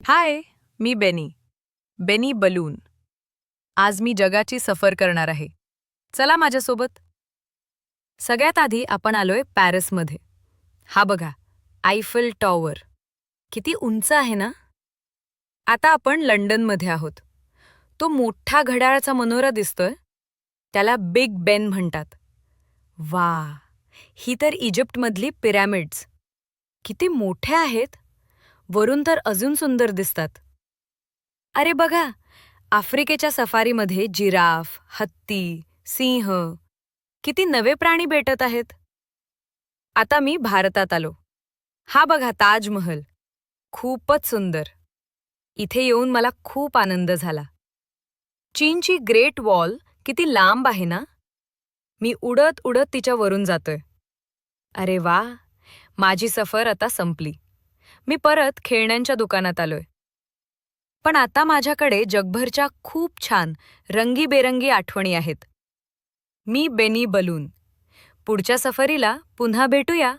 हाय, मी बेनी बलून. आज मी जगाची सफर करणार आहे. चला माझ्यासोबत. सगळ्यात आधी आपण आलोय पॅरिसमध्ये. हा बघा, आयफेल टॉवर. किती उंच आहे ना? आता आपण लंडनमध्ये आहोत. तो मोठा घड्याळाचा मनोरा दिसतोय, त्याला बिग बेन म्हणतात. वा, ही तर इजिप्तमधली पिरॅमिड्स. किती मोठ्या आहेत. वरून तर अजून सुंदर दिसतात. अरे बघा, आफ्रिकेच्या सफारीमध्ये जिराफ, हत्ती, सिंह किती नवे प्राणी भेटत आहेत. आता मी भारतात आलो. हा बघा ताजमहल. खूपच सुंदर. इथे येऊन मला खूप आनंद झाला. चीनची ग्रेट वॉल किती लांब आहे ना? मी उडत उडत तिच्या वरून जातोय. अरे वा, माझी सफर आता संपली. मी परत खेळण्यांच्या दुकानात आलोय. पण आता माझ्याकडे जगभरच्या खूप छान रंगीबेरंगी आठवणी आहेत. मी बेनी बलून. पुढच्या सफरीला पुन्हा भेटूया.